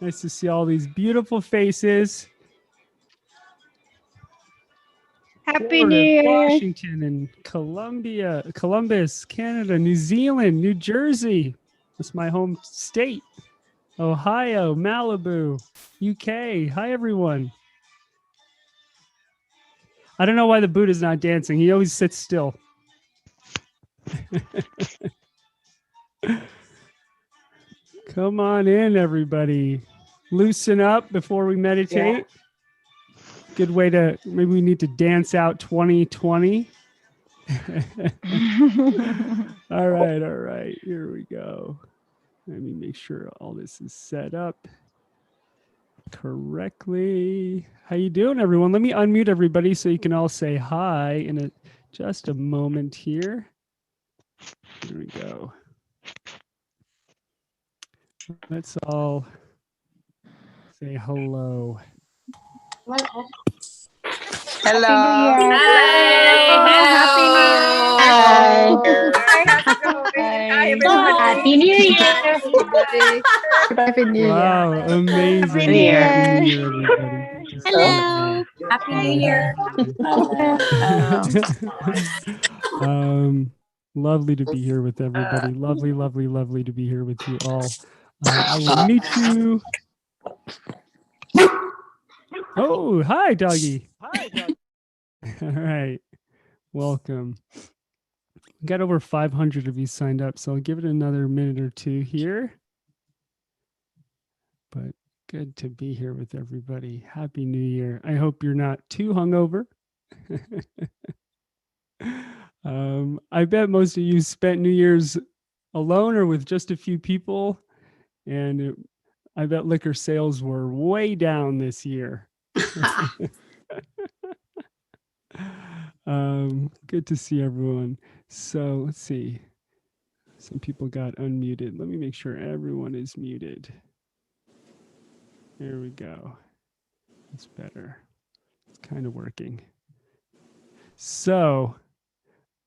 Nice to see all these beautiful faces. Happy New Florida, Year. Washington, and Columbus, Canada, New Zealand, New Jersey. That's my home state. Ohio, Malibu, UK. Hi, everyone. I don't know why the Buddha's not dancing. He always sits still. Come on in, everybody. Loosen up before we meditate. Yeah. Good way to, maybe we need to dance out 2020. All right. Here we go. Let me make sure all this is set up correctly. How you doing, everyone? Let me unmute everybody so you can all say hi in just a moment here. Here we go. Let's all say hello. Hello. Happy New Year. Happy New Year. Wow, amazing. Happy New Year. Happy New Year, everybody. Hello. Happy New Year. Lovely to be here with everybody. Lovely to be here with you all. I will meet you. Oh, hi, doggy. Hi, doggy. All right. Welcome. We got over 500 of you signed up, so I'll give it another minute or two here. But good to be here with everybody. Happy New Year. I hope you're not too hungover. I bet most of you spent New Year's alone or with just a few people. And I bet liquor sales were way down this year. Good to see everyone. So let's see. Some people got unmuted. Let me make sure everyone is muted. There we go. That's better. It's kind of working. So,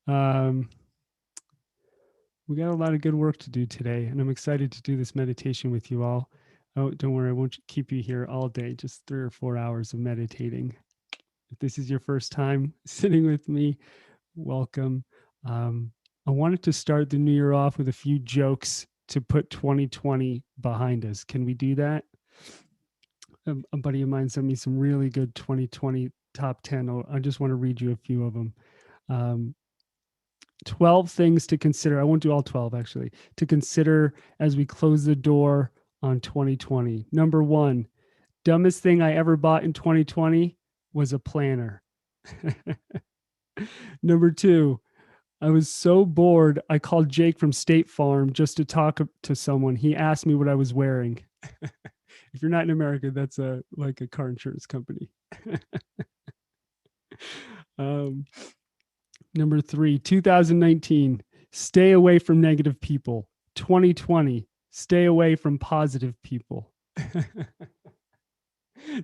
we got a lot of good work to do today, and I'm excited to do this meditation with you all. Oh, don't worry, I won't keep you here all day, just 3 or 4 hours of meditating. If this is your first time sitting with me, welcome. I wanted to start the new year off with a few jokes to put 2020 behind us. Can we do that? A buddy of mine sent me some really good 2020 top 10. I just want to read you a few of them. 12 things to consider. I won't do all 12 actually, to consider as we close the door on 2020. Number 1, dumbest thing I ever bought in 2020 was a planner. Number 2, I was so bored, I called Jake from State Farm just to talk to someone. He asked me what I was wearing. If you're not in America, that's like a car insurance company. Number 3, 2019, stay away from negative people. 2020, stay away from positive people.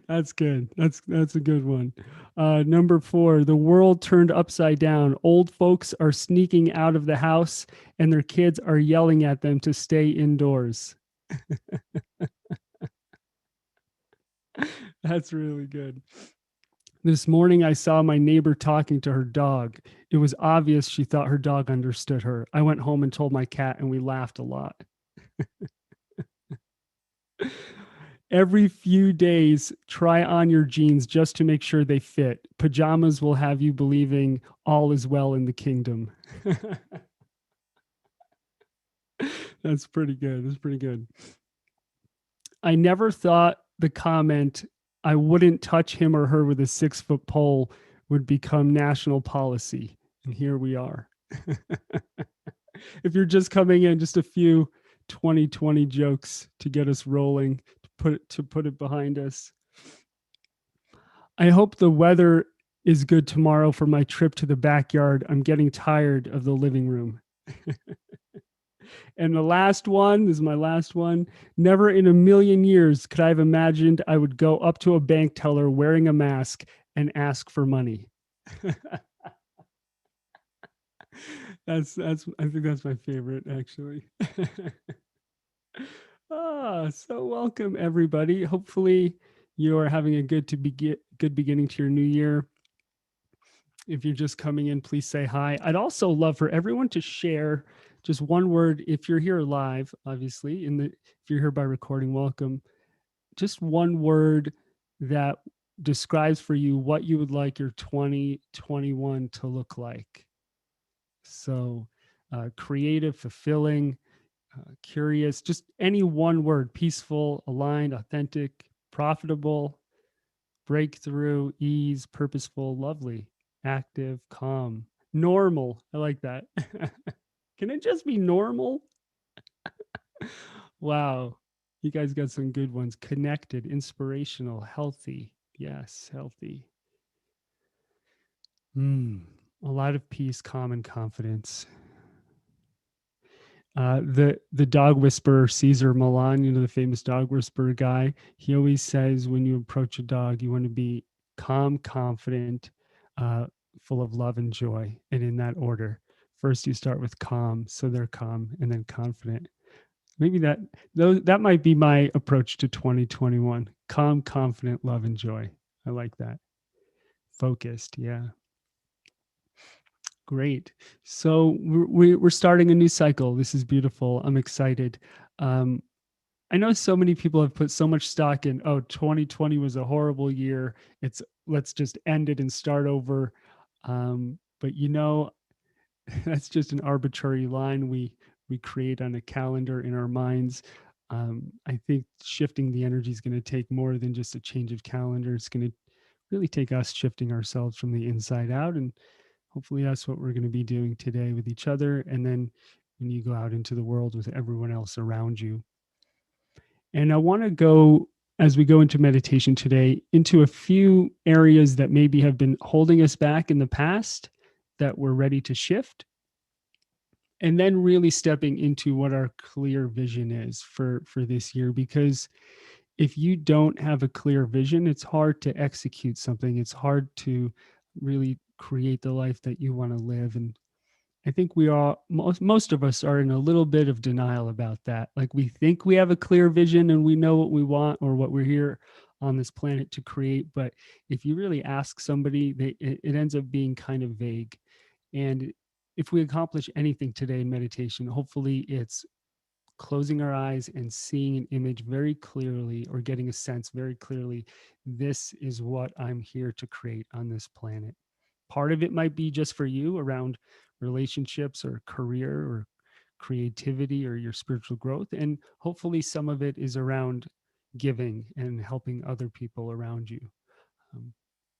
That's good. That's a good one. Number 4, the world turned upside down. Old folks are sneaking out of the house and their kids are yelling at them to stay indoors. That's really good. This morning, I saw my neighbor talking to her dog. It was obvious she thought her dog understood her. I went home and told my cat, and we laughed a lot. Every few days, try on your jeans just to make sure they fit. Pajamas will have you believing all is well in the kingdom. That's pretty good. That's pretty good. I never thought the comment, I wouldn't touch him or her with a 6-foot pole, would become national policy. And here we are. If you're just coming in, just a few 2020 jokes to get us rolling, to put it behind us. I hope the weather is good tomorrow for my trip to the backyard. I'm getting tired of the living room. And the last one, this is my last one. Never in a million years could I have imagined I would go up to a bank teller wearing a mask and ask for money. I think that's my favorite, actually. So welcome everybody. Hopefully you are having a good beginning to your new year. If you're just coming in, please say hi. I'd also love for everyone to share just one word. If you're here live, obviously, if you're here by recording, welcome. Just one word that describes for you what you would like your 2021 to look like. So, creative, fulfilling, curious, just any one word: peaceful, aligned, authentic, profitable, breakthrough, ease, purposeful, lovely, active, calm, normal. I like that. Can it just be normal? Wow. You guys got some good ones. Connected, inspirational, healthy. Yes, healthy. A lot of peace, calm, and confidence. The dog whisperer Caesar Milan, the famous dog whisperer guy, he always says when you approach a dog, you want to be calm, confident, uh, full of love and joy, and in that order. First, you start with calm, so they're calm, and then confident. Maybe that might be my approach to 2021: calm, confident, love, and joy. I like that. Focused, yeah. Great. So we're starting a new cycle. This is beautiful. I'm excited. Um, I know so many people have put so much stock in, 2020 was a horrible year. Let's just end it and start over. But that's just an arbitrary line we create on a calendar in our minds. I think shifting the energy is going to take more than just a change of calendar. It's going to really take us shifting ourselves from the inside out, and hopefully that's what we're going to be doing today with each other, and then when you go out into the world with everyone else around you. And I want to go, as we go into meditation today, into a few areas that maybe have been holding us back in the past that we're ready to shift, and then really stepping into what our clear vision is for this year. Because if you don't have a clear vision, it's hard to execute something. It's hard to really create the life that you want to live. And I think most of us are in a little bit of denial about that. Like, we think we have a clear vision and we know what we want or what we're here on this planet to create. But if you really ask somebody, it ends up being kind of vague. And if we accomplish anything today in meditation, hopefully it's closing our eyes and seeing an image very clearly, or getting a sense very clearly: this is what I'm here to create on this planet. Part of it might be just for you around relationships or career or creativity or your spiritual growth. And hopefully some of it is around giving and helping other people around you.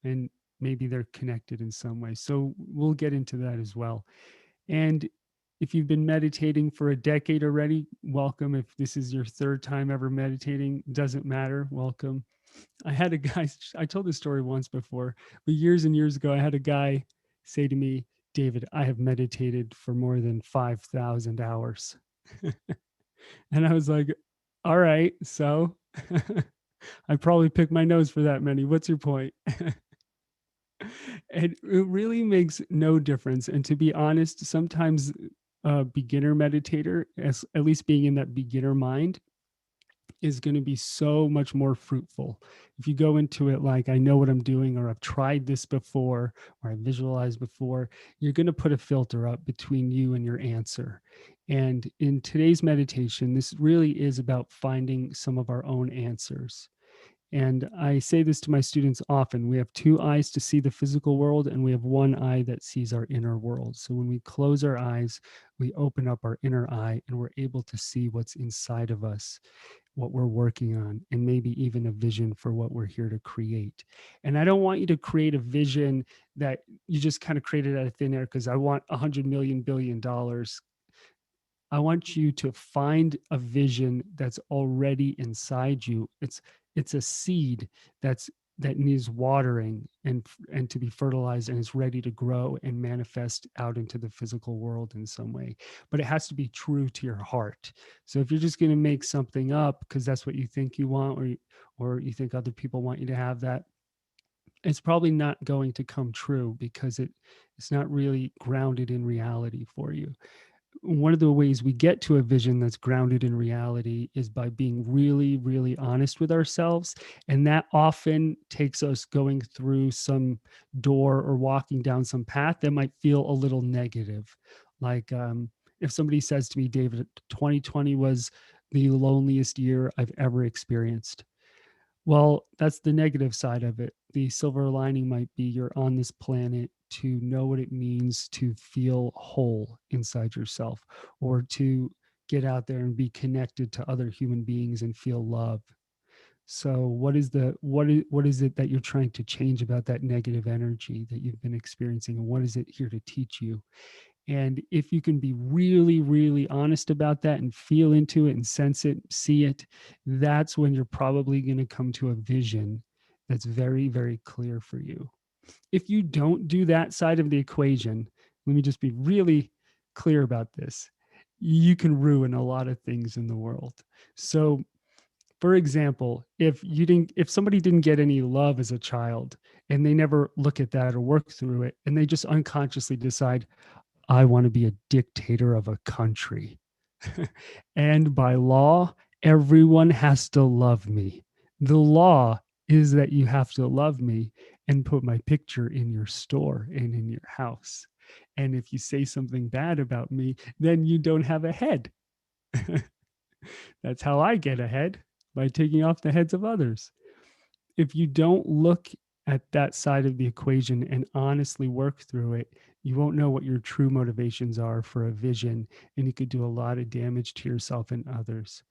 And maybe they're connected in some way. So we'll get into that as well. And if you've been meditating for a decade already, welcome. If this is your third time ever meditating, doesn't matter, welcome. I had a guy, I told this story once before, but years and years ago, I had a guy say to me, "David, I have meditated for more than 5,000 hours." And I was like, all right, so I probably picked my nose for that many. What's your point? It really makes no difference. And to be honest, sometimes a beginner meditator, at least being in that beginner mind, is going to be so much more fruitful. If you go into it like, I know what I'm doing, or I've tried this before, or I visualized before, you're going to put a filter up between you and your answer. And in today's meditation, this really is about finding some of our own answers. And I say this to my students often: we have two eyes to see the physical world, and we have one eye that sees our inner world. So when we close our eyes, we open up our inner eye and we're able to see what's inside of us, what we're working on, and maybe even a vision for what we're here to create. And I don't want you to create a vision that you just kind of created out of thin air because I want $100 million billion. I want you to find a vision that's already inside you. It's a seed that needs watering and to be fertilized, and is ready to grow and manifest out into the physical world in some way. But it has to be true to your heart. So if you're just going to make something up because that's what you think you want, or you think other people want you to have that, it's probably not going to come true because it's not really grounded in reality for you. one of the ways we get to a vision that's grounded in reality is by being really, really honest with ourselves. And that often takes us going through some door or walking down some path that might feel a little negative. Like if somebody says to me, David, 2020 was the loneliest year I've ever experienced. Well, that's the negative side of it. The silver lining might be you're on this planet to know what it means to feel whole inside yourself, or to get out there and be connected to other human beings and feel love. So what is it that you're trying to change about that negative energy that you've been experiencing, and what is it here to teach you? And if you can be really, really honest about that and feel into it and sense it, see it, that's when you're probably going to come to a vision that's very, very clear for you. If you don't do that side of the equation, let me just be really clear about this. You can ruin a lot of things in the world. So, for example, if somebody didn't get any love as a child and they never look at that or work through it, and they just unconsciously decide, I want to be a dictator of a country. And by law, everyone has to love me. The law is that you have to love me and put my picture in your store and in your house. And if you say something bad about me, then you don't have a head. That's how I get ahead, by taking off the heads of others. If you don't look at that side of the equation and honestly work through it, you won't know what your true motivations are for a vision, and you could do a lot of damage to yourself and others.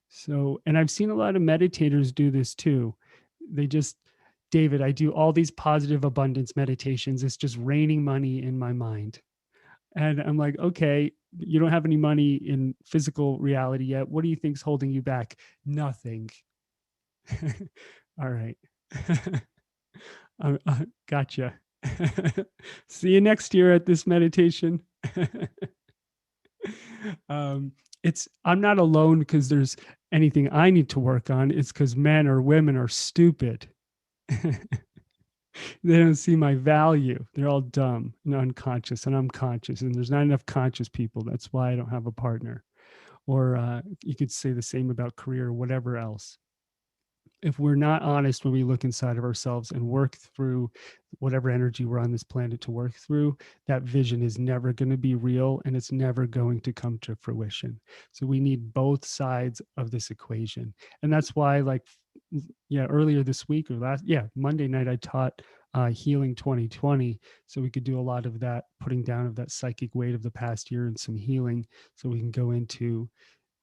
So, and I've seen a lot of meditators do this too. They just, David, I do all these positive abundance meditations. It's just raining money in my mind. And I'm like, okay, you don't have any money in physical reality yet. What do you think's holding you back? Nothing. All right. Gotcha. See you next year at this meditation. I'm not alone because there's anything I need to work on. It's because men or women are stupid. They don't see my value. They're all dumb and unconscious, and I'm conscious, and there's not enough conscious people. That's why I don't have a partner. Or you could say the same about career or whatever else. If we're not honest when we look inside of ourselves and work through whatever energy we're on this planet to work through, that vision is never going to be real, and it's never going to come to fruition. So we need both sides of this equation. And that's why, like, earlier this week, or Monday night, I taught Healing 2020. So we could do a lot of that, putting down of that psychic weight of the past year and some healing, so we can go into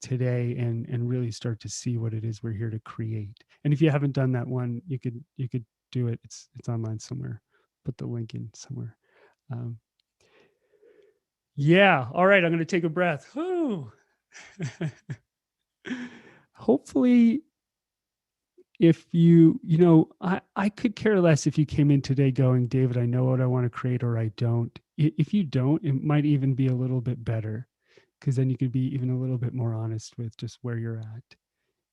today and really start to see what it is we're here to create. And if you haven't done that one, you could do it. It's online somewhere. Put the link in somewhere. Yeah. All right. I'm going to take a breath. Whew. Hopefully, if I could care less if you came in today going, David, I know what I want to create, or I don't. If you don't, it might even be a little bit better, because then you could be even a little bit more honest with just where you're at.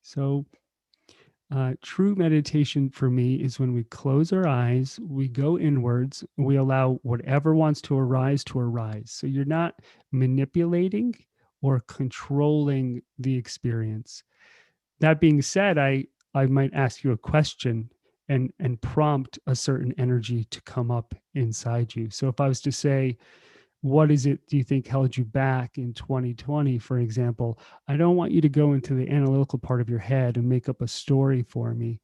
So true meditation for me is when we close our eyes, we go inwards, we allow whatever wants to arise. So you're not manipulating or controlling the experience. That being said, I might ask you a question and prompt a certain energy to come up inside you. So if I was to say, what is it do you think held you back in 2020, for example? I don't want you to go into the analytical part of your head and make up a story for me.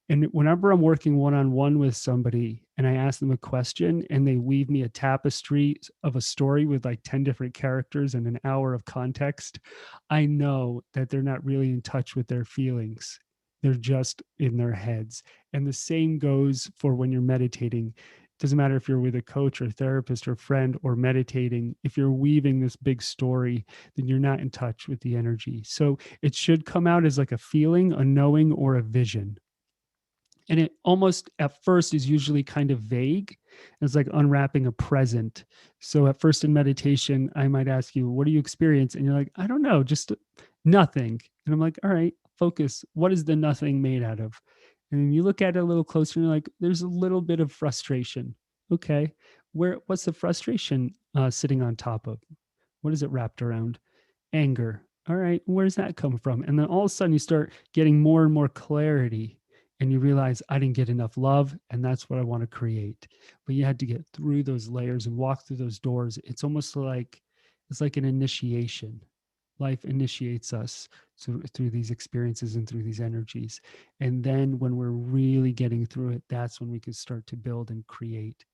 And whenever I'm working one-on-one with somebody and I ask them a question and they weave me a tapestry of a story with like 10 different characters and an hour of context, I know that they're not really in touch with their feelings. They're just in their heads. And the same goes for when you're meditating. Doesn't matter if you're with a coach or therapist or friend or meditating. If you're weaving this big story, then you're not in touch with the energy. So it should come out as like a feeling, a knowing, or a vision. And it almost at first is usually kind of vague. It's like unwrapping a present. So at first in meditation, I might ask you, what do you experience? And you're like, I don't know, just nothing. And I'm like, all right, focus. What is the nothing made out of? And then you look at it a little closer and you're like, there's a little bit of frustration. Okay. What's the frustration sitting on top of? What is it wrapped around? Anger. All right, where's that come from? And then all of a sudden you start getting more and more clarity and you realize I didn't get enough love and that's what I want to create. But you had to get through those layers and walk through those doors. It's almost like it's like an initiation. Life initiates us through these experiences and through these energies. And then when we're really getting through it, that's when we can start to build and create.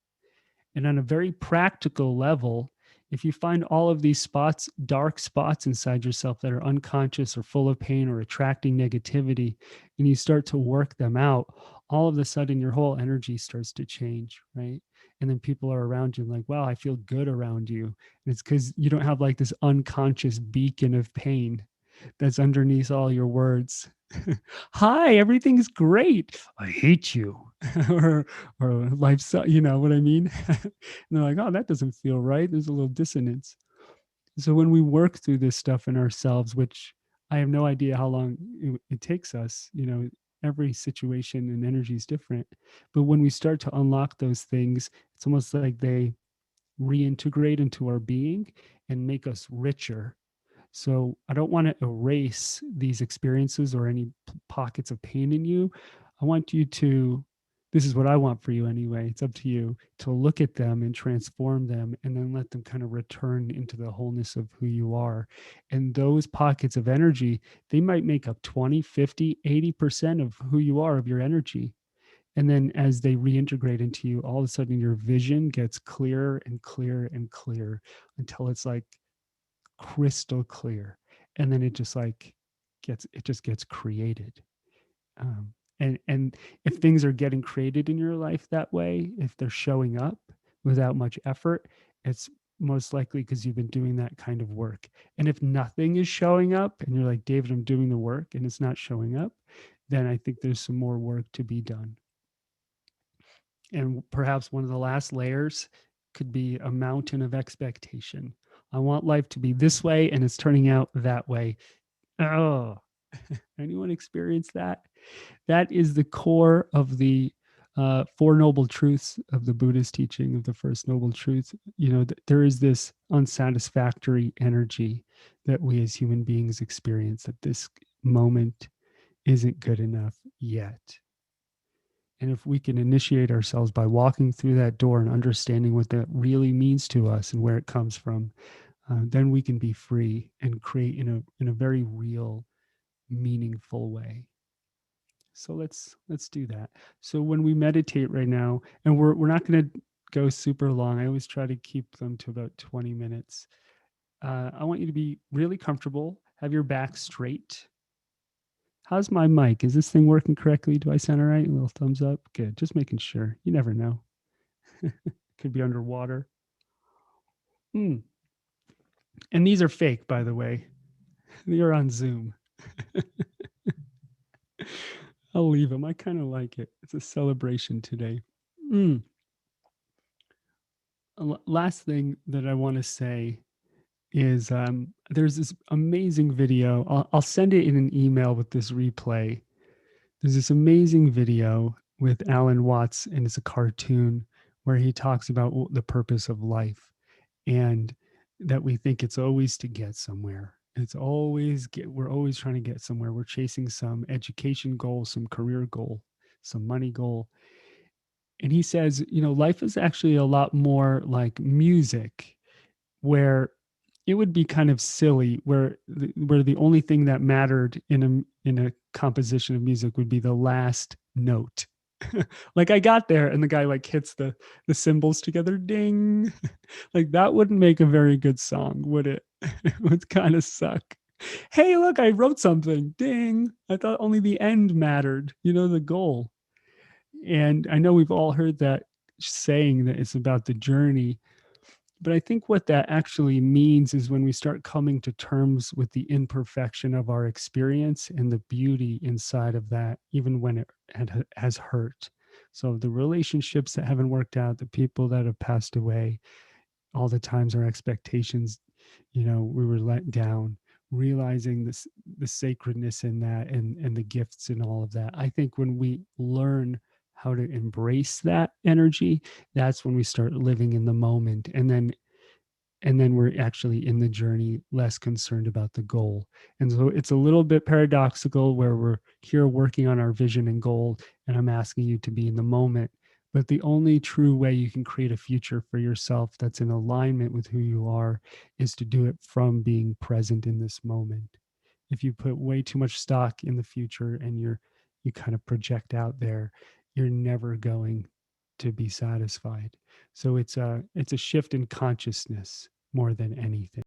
And on a very practical level, if you find all of these spots, dark spots inside yourself that are unconscious or full of pain or attracting negativity, and you start to work them out, all of a sudden your whole energy starts to change, right? And then people are around you and like, wow, I feel good around you. And it's because you don't have like this unconscious beacon of pain that's underneath all your words. Hi, everything's great. I hate you. or life's, you know what I mean? And they're like, oh, that doesn't feel right. There's a little dissonance. So when we work through this stuff in ourselves, which I have no idea how long it takes us, you know, every situation and energy is different. But when we start to unlock those things, it's almost like they reintegrate into our being and make us richer. So I don't want to erase these experiences or any pockets of pain in you. I want you to, this is what I want for you anyway. It's up to you to look at them and transform them and then let them kind of return into the wholeness of who you are. And those pockets of energy, they might make up 20, 50, 80% of who you are, of your energy. And then as they reintegrate into you, all of a sudden your vision gets clearer and clearer and clearer until it's like crystal clear, and then it just like gets created. And if things are getting created in your life that way, if they're showing up without much effort, it's most likely because you've been doing that kind of work. And if nothing is showing up and you're like, David, I'm doing the work and it's not showing up, then I think there's some more work to be done. And perhaps one of the last layers could be a mountain of expectation. I want life to be this way and it's turning out that way. Oh, anyone experience that? That is the core of the Four Noble Truths of the Buddhist teaching of the First Noble Truth. You know, there is this unsatisfactory energy that we as human beings experience, that this moment isn't good enough yet. And if we can initiate ourselves by walking through that door and understanding what that really means to us and where it comes from, then we can be free and create in a very real, meaningful way. So let's do that. So when we meditate right now, and we're not going to go super long. I always try to keep them to about 20 minutes. I want you to be really comfortable. Have your back straight. How's my mic? Is this thing working correctly? Do I sound all right? A little thumbs up. Good. Just making sure. You never know. Could be underwater. And these are fake, by the way. You're on Zoom. I'll leave them. I kind of like it. It's a celebration today. Last thing that I want to say is there's this amazing video. I'll send it in an email with this replay. There's this amazing video with Alan Watts, and it's a cartoon where he talks about the purpose of life and that we think it's always to get somewhere. We're always trying to get somewhere. We're chasing some education goal, some career goal, some money goal. And he says, you know, life is actually a lot more like music, where it would be kind of silly where the only thing that mattered in a composition of music would be the last note. Like I got there and the guy like hits the cymbals together, ding. Like that wouldn't make a very good song, would it? It would kind of suck. Hey, look, I wrote something, ding. I thought only the end mattered, you know, the goal. And I know we've all heard that saying that it's about the journey. But I think what that actually means is when we start coming to terms with the imperfection of our experience and the beauty inside of that, even when it has hurt. So the relationships that haven't worked out, the people that have passed away, all the times our expectations, you know, we were let down, realizing the sacredness in that and the gifts and all of that. I think when we learn how to embrace that energy, that's when we start living in the moment. And then And then we're actually in the journey, less concerned about the goal. And so it's a little bit paradoxical where we're here working on our vision and goal, and I'm asking you to be in the moment. But the only true way you can create a future for yourself that's in alignment with who you are is to do it from being present in this moment. If you put way too much stock in the future and you kind of project out there, you're never going to be satisfied. So it's a shift in consciousness more than anything.